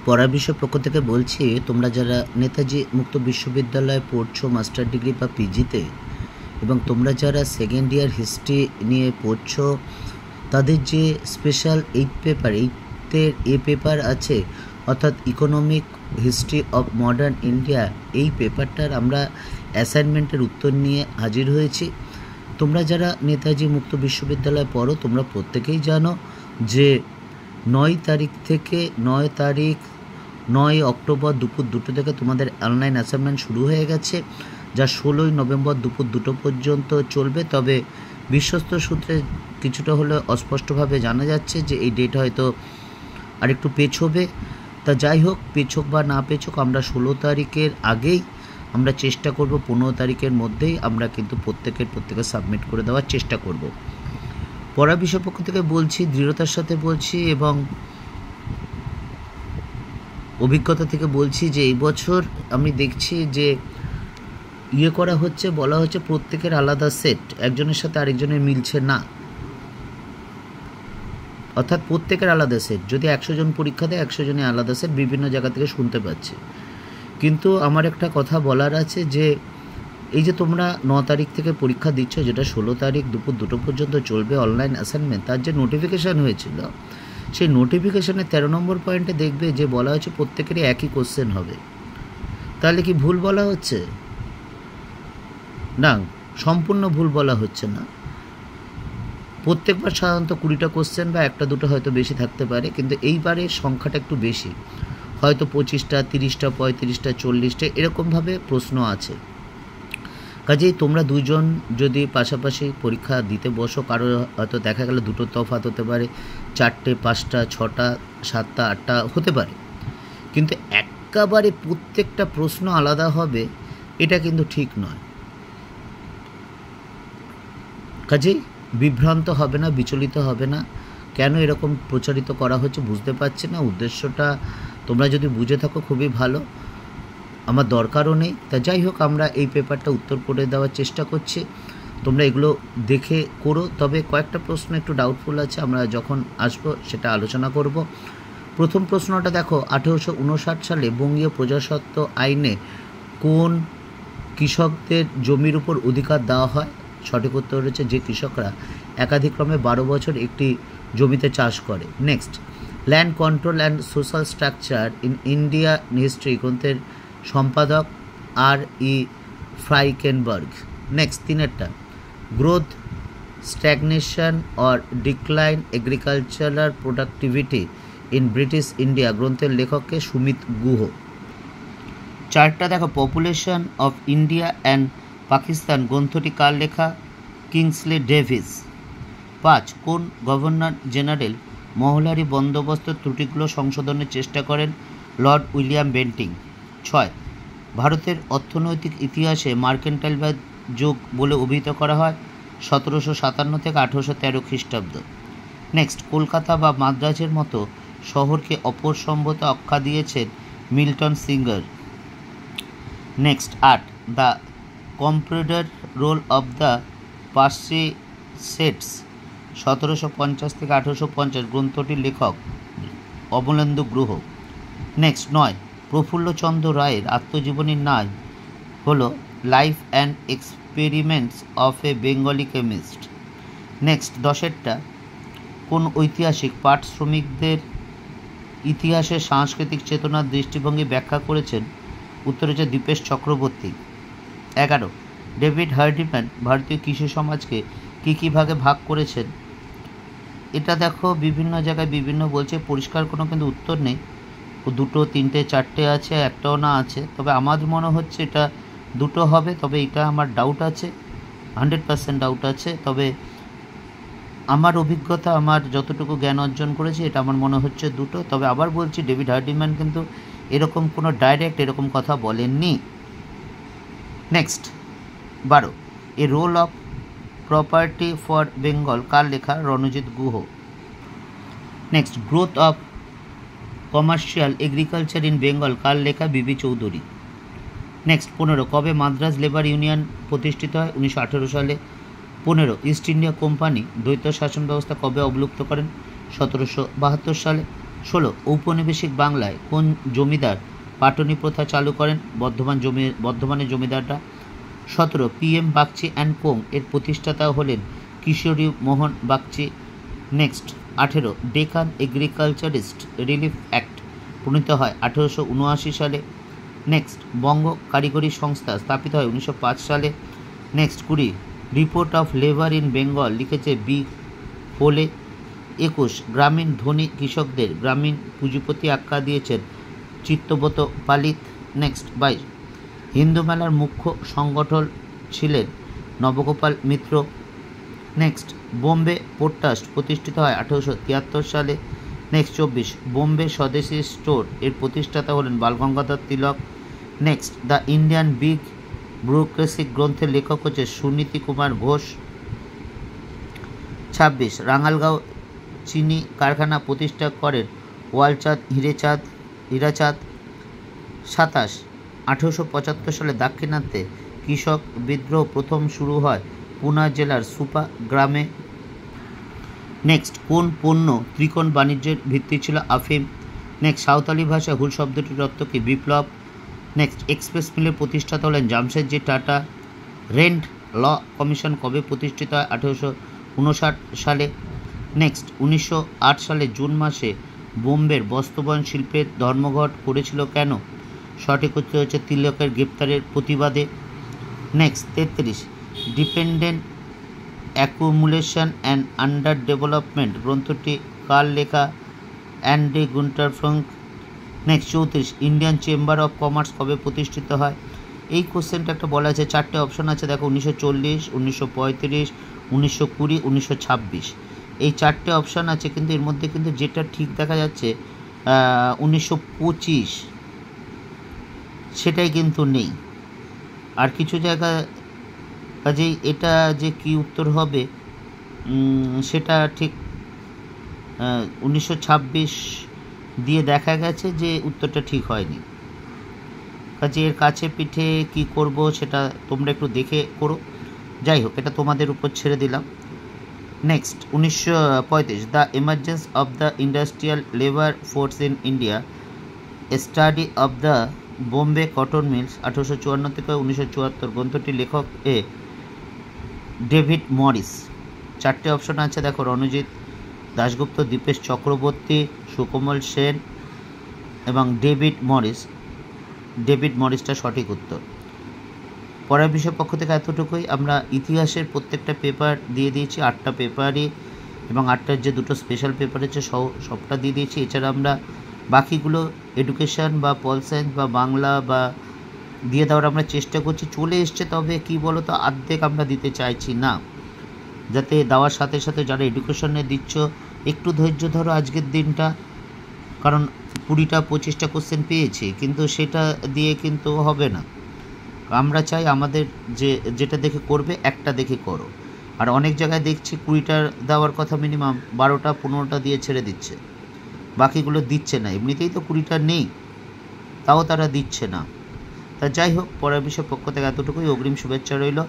পড়ার বিষয় পক্ষ থেকে বলছি, তোমরা যারা নেতাজি মুক্ত বিশ্ববিদ্যালয়ে পড়ছো মাস্টার ডিগ্রি বা পিজিতে, এবং তোমরা যারা সেকেন্ড ইয়ার হিস্ট্রি নিয়ে পড়ছো, তাদের যে স্পেশাল 8 পেপার, 8-এর পেপার আছে, অর্থাৎ economic history of modern India, এই পেপারটার আমরা অ্যাসাইনমেন্টের উত্তর নিয়ে হাজির হয়েছি। তোমরা যারা নেতাজি মুক্ত বিশ্ববিদ্যালয়ে পড়ো, তোমরা প্রত্যেকেই জানো যে 9 তারিখ থেকে 9 অক্টোবর দুপুর 2টো থেকে তোমাদের অনলাইন অ্যাসাইনমেন্ট শুরু হয়ে গেছে, যা 16 নভেম্বর দুপুর 2টো পর্যন্ত চলবে। তবে বিশ্বস্ত সূত্রে কিছুটা হলে অস্পষ্টভাবে জানা যাচ্ছে যে এই ডেট হয়তো আরেকটু পেছোবে। তা যাই হোক, পেছোক বা না পেছোক, আমরা 16 তারিখের আগেই আমরা চেষ্টা করব, 15 তারিখের মধ্যেই আমরা কিন্তু প্রত্যেকে সাবমিট করে দেওয়ার চেষ্টা করব। পড়া বিষয় পক্ষ থেকে বলছি, দৃঢ়তার সাথে বলছি এবং অভিজ্ঞতা থেকে বলছি যে এই বছর আমি দেখছি যে করা হচ্ছে, বলা হচ্ছে প্রত্যেকের আলাদা সেট, একজনের সাথে আরেকজনের মিলছে না, অর্থাৎ প্রত্যেকের আলাদা সেট। যদি 100 জন পরীক্ষা দেয়, 100 জনের আলাদা সেট, বিভিন্ন জায়গা থেকে শুনতে পাচ্ছি। কিন্তু আমার একটা কথা বলার আছে যে এই যে তোমরা 9 তারিখ থেকে পরীক্ষা দিচ্ছ, যেটা 16 তারিখ দুপুর 2টো পর্যন্ত চলবে অনলাইন অ্যাসাইনমেন্ট, তার যে নোটিফিকেশান হয়েছিল, সেই নোটিফিকেশানে 13 নম্বর পয়েন্টে দেখবে যে বলা হচ্ছে প্রত্যেকেরই একই কোশ্চেন হবে। তাহলে কি ভুল বলা হচ্ছে? না, সম্পূর্ণ ভুল বলা হচ্ছে না। প্রত্যেকবার সাধারণত 20টা কোশ্চেন বা 1-2টো হয়তো বেশি থাকতে পারে, কিন্তু এইবারে সংখ্যাটা একটু বেশি, হয়তো 25টা, 30টা, 35টা, 40টা এরকমভাবে প্রশ্ন আছে। কাজেই তোমরা দুজন যদি পাশাপাশি পরীক্ষা দিতে বসো, কারো হয়তো দেখা গেল 2টো তফাৎ হতে পারে, 4টে, 5টা, 6টা, 7টা, 8টা হতে পারে, কিন্তু একেবারে প্রত্যেকটা প্রশ্ন আলাদা হবে এটা কিন্তু ঠিক নয়। কাজেই বিভ্রান্ত হবে না, বিচলিত হবে না। কেন এরকম প্রচারিত করা হচ্ছে বুঝতে পারছি না। উদ্দেশ্যটা তোমরা যদি বুঝে থাকো খুবই ভালো, আমার দরকারও নেই। তা যাই হোক, আমরা এই পেপারটা উত্তর করে দেওয়ার চেষ্টা করছি, তোমরা এগুলো দেখে করো। তবে কয়েকটা প্রশ্ন একটু ডাউটফুল আছে, আমরা যখন আসবো সেটা আলোচনা করব। প্রথম প্রশ্নটা দেখো, 1859 সালে বঙ্গীয় প্রজাস্বত্ব আইনে কোন কৃষকদের জমির উপর অধিকার দেওয়া হয়? সঠিক উত্তর হচ্ছে যে কৃষকরা একাধিক্রমে 12 বছর একটি জমিতে চাষ করে। Next, land control and social structure in India history গ্রন্থের সম্পাদক R.E. ফ্রাইকেনবার্গ। নেক্সট, 3টা, growth, stagnation or decline agricultural productivity in British India গ্রন্থের লেখককে সুমিত গুহ। 4টা দেখো, population of India and Pakistan গ্রন্থটি কার লেখা? Kingsley Davies. 5, কোন গভর্নর জেনারেল মহলারি বন্দোবস্ত ত্রুটিগুলো সংশোধনের চেষ্টা করেন? Lord William Bentinck. 6, ভারতের অর্থনৈতিক ইতিহাসে মার্কেন্টাইলবাদ যুগ বলে অভিহিত করা হয় 1757 থেকে 1813 খ্রিস্টাব্দ। নেক্সট, কলকাতা বা মাদ্রাজের মতো শহরকে অপর সম্ভবত আখ্যা দিয়েছেন Milton Singer. Next, 8, the comprador role of the Parsis 1750 থেকে 1850 গ্রন্থটির লেখক অমলেন্দু গুহ। নেক্সট, 9, প্রফুল্লচন্দ্র রায়ের আত্মজীবনীর নাম হলো life and experiments of A Bengali chemist. Next, 10টা, কোন ঐতিহাসিক পাট শ্রমিকদের ইতিহাসের সাংস্কৃতিক চেতনার দৃষ্টিভঙ্গি ব্যাখ্যা করেছেন? উত্তর হচ্ছে দীপেশ চক্রবর্তী। 11, ডেভিড হার্ডিম্যান ভারতীয় কৃষি সমাজকে কী ভাগে ভাগ করেছেন? এটা দেখো বিভিন্ন জায়গায় বিভিন্ন বলছে, পরিষ্কার কোনো কিন্তু উত্তর নেই। 2টো, 3টে, 4টে আছে, একটাও না আছে। তবে আমার মনে হচ্ছে এটা 2টো হবে, তবে এটা আমার ডাউট আছে, 100% ডাউট আছে। তবে আমার অভিজ্ঞতা, আমার যতটুকু জ্ঞান অর্জন করেছি, এটা আমার মনে হচ্ছে 2টো। তবে আবার বলছি, ডেভিড হার্ডিম্যান কিন্তু এরকম কোনো ডাইরেক্ট এরকম কথা বলেননি। Next, 12, a rule of property for Bengal কার লেখা? Ranajit Guha. Next, growth of commercial agriculture in Bengal কার লেখা? বিবি চৌধুরী। নেক্সট, 15, কবে মাদ্রাজ লেবার ইউনিয়ন প্রতিষ্ঠিত হয়? 1918 সালে। 15, ইস্ট ইন্ডিয়া কোম্পানি দ্বৈত শাসন ব্যবস্থা কবে অবলুপ্ত করেন? 1772 সালে। 16 ঔপনিবেশিক বাংলায় কোন জমিদার পাটনি প্রথা চালু করেন? বর্ধমানের জমিদাররা। 17 PM বাগচি অ্যান্ড কোং এর প্রতিষ্ঠাতা হলেন Kishori Mohan Bagchi. Next 18 Deccan agriculturist relief act প্রণীত হয় 1879 সালে। নেক্সট বঙ্গ কারিগরি সংস্থা স্থাপিত হয় 1905 সালে। Next 20 report of labour in Bengal লিখেছে বি ফোলে। 21 গ্রামীণ ধনী কৃষকদের গ্রামীণ পুঁজিপতি আখ্যা দিয়েছেন চিত্তব্রত পালিত। নেক্সট 22 হিন্দু মেলার মুখ্য সংগঠক ছিলেন নবগোপাল মিত্র। নেক্সট বোম্বে পোর্ট ট্রাস্ট প্রতিষ্ঠিত হয় 1873 সালে। নেক্সট 24 বোম্বে স্বদেশী স্টোর এর প্রতিষ্ঠাতা হলেন Balgangadhar Tilak. Next the Indian big bureaucracy গ্রন্থের লেখক হচ্ছে সুনীতি কুমার ঘোষ। 26 রাঙ্গালগাঁও চিনি কারখানা প্রতিষ্ঠা করেন ওয়ালচাঁদ হীরাচাঁদ। 27 1875 সালে দাক্ষিণাত্যে কৃষক বিদ্রোহ প্রথম শুরু হয় পুনা জেলার সুপা গ্রামে। নেক্সট কোন পণ্য ত্রিকোণ বাণিজ্যের ভিত্তি ছিল? আফিম। নেক্সট সাঁওতালি ভাষায় হুল শব্দটির অর্থ কি? বিপ্লব। নেক্সট এক্সপ্রেস মিলের প্রতিষ্ঠাতা হলেন Jamshedji Tata. Rent law commission কবে প্রতিষ্ঠিত হয়? 1859 সালে। নেক্সট 1908 সালে জুন মাসে বোম্বের বস্ত্রবয়ন শিল্পের ধর্মঘট করেছিল কেন? সঠিক উত্তর হচ্ছে তিলকের গ্রেপ্তারের প্রতিবাদে। Next 33 dependent accumulation and under development গ্রন্থটি কার লেখা? Andre Gunder Frank. Next 34 Indian chamber of commerce কবে প্রতিষ্ঠিত হয়? এই কোশ্চেনটা একটা বলা আছে, 4টে অপশন আছে দেখো, 1940, 1935, 1920, 1926। এই 4টে অপশান আছে, কিন্তু এর মধ্যে কিন্তু যেটা ঠিক দেখা যাচ্ছে 1925 সেটাই কিন্তু নেই। আর কিছু জায়গা কাজেই এটা যে কি উত্তর হবে সেটা ঠিক 1926 দিয়ে দেখা গেছে যে উত্তরটা ঠিক হয়নি। কাজে এর কাছে পিঠে কি করব সেটা তোমরা একটু দেখে করো। যাই হোক, এটা তোমাদের উপর ছেড়ে দিলাম। Next 1935 the emergence of the industrial labour force in India study of the Bombay cotton mills 1854 থেকে 1974 গ্রন্থটির লেখক ডেভিড মরিস। 4টে অপশন আছে দেখো, রণজিৎ দাশগুপ্ত, দীপেশ চক্রবর্তী, সুকোমল সেন এবং ডেভিড মরিসটা সঠিক উত্তর। পরের বিষয় পক্ষ থেকে এতটুকুই। আমরা ইতিহাসের প্রত্যেকটা পেপার দিয়ে দিয়েছি, 8টা পেপারই, এবং 8টার যে 2টো স্পেশাল পেপার আছে সবটা দিয়ে দিয়েছি। এছাড়া আমরা বাকিগুলো এডুকেশান বা পল সায়েন্স বা বাংলা বা দিয়ে দেওয়ার আমরা চেষ্টা করছি। চলে এসছে, তবে কি বলো তো, অর্ধেক আমরা দিতে চাইছি না, যাতে দেওয়ার সাথে সাথে যারা এডুকেশনে দিচ্ছ একটু ধৈর্য ধরো আজকের দিনটা, কারণ 20টা 25টা কোশ্চেন পেয়েছি, কিন্তু সেটা দিয়ে কিন্তু হবে না। আমরা চাই আমাদের যেটা দেখে করবে একটা দেখে করো। আর অনেক জায়গায় দেখছি 20টা দেওয়ার কথা, মিনিমাম 12টা 15টা দিয়ে ছেড়ে দিচ্ছে, বাকিগুলো দিচ্ছে না। এমনিতেই তো 20টা নেই, তাও তারা দিচ্ছে না। তা যাই হোক, পরের বিষয় পক্ষ থেকে এতটুকুই। অগ্রিম শুভেচ্ছা রইল।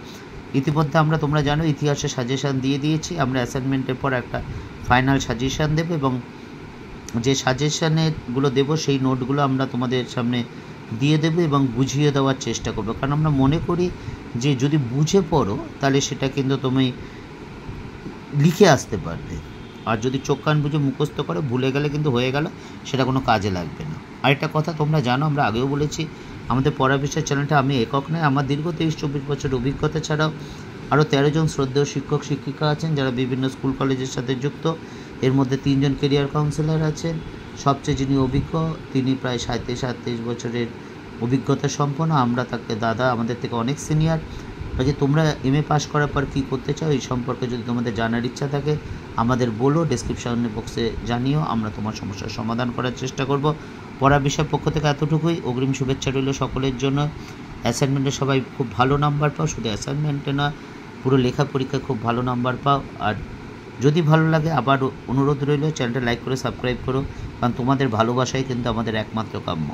ইতিমধ্যে তোমরা জানো ইতিহাসে সাজেশান দিয়ে দিয়েছি। আমরা অ্যাসাইনমেন্টের পর একটা ফাইনাল সাজেশান দেবো, এবং যে সাজেশানগুলো দেবো সেই নোটগুলো আমরা তোমাদের সামনে দিয়ে দেবো এবং বুঝিয়ে দেওয়ার চেষ্টা করবো। কারণ আমরা মনে করি যে যদি বুঝে পড়ো তাহলে সেটা কিন্তু তুমি লিখে আসতে পারবে, আর যদি চোখ কান বুঝে মুখস্থ করো, ভুলে গেলে কিন্তু হয়ে গেল, সেটা কোনো কাজে লাগবে না। আরেকটা কথা তোমরা জানো, আমরা আগেও বলেছি, আমাদের পড়া বিষয় চ্যানেলটা আমি একক নয়, আমার দীর্ঘ 23-24 বছর অভিজ্ঞতা ছাড়াও আরও 13 জন শ্রদ্ধেয় শিক্ষক শিক্ষিকা আছেন যারা বিভিন্ন স্কুল কলেজের সাথে যুক্ত। এর মধ্যে 3 জন কেরিয়ার কাউন্সিলর আছেন। সবচেয়ে যিনি অভিজ্ঞ, তিনি প্রায় 37-38 বছরের অভিজ্ঞতা সম্পন্ন। আমরা তাকে দাদা, আমাদের থেকে অনেক সিনিয়র। কাজে তোমরা MA পাস করার পর কী করতে চাও এই সম্পর্কে যদি তোমাদের জানার ইচ্ছা থাকে আমাদের বলো, ডেসক্রিপশন বক্সে জানিও, আমরা তোমার সমস্যার সমাধান করার চেষ্টা করব। পড়া বিষয়ের পক্ষ থেকে এতটুকুই। অগ্রিম শুভেচ্ছা রইল সকলের জন্য। অ্যাসাইনমেন্টে সবাই খুব ভালো নাম্বার পাও, শুধু অ্যাসাইনমেন্টে না, পুরো লেখা পরীক্ষায় খুব ভালো নাম্বার পাও। আর যদি ভালো লাগে আবার অনুরোধ রইল, চ্যানেলটা লাইক করে সাবস্ক্রাইব করো, কারণ তোমাদের ভালোবাসাই কিন্তু আমাদের একমাত্র কাম্য।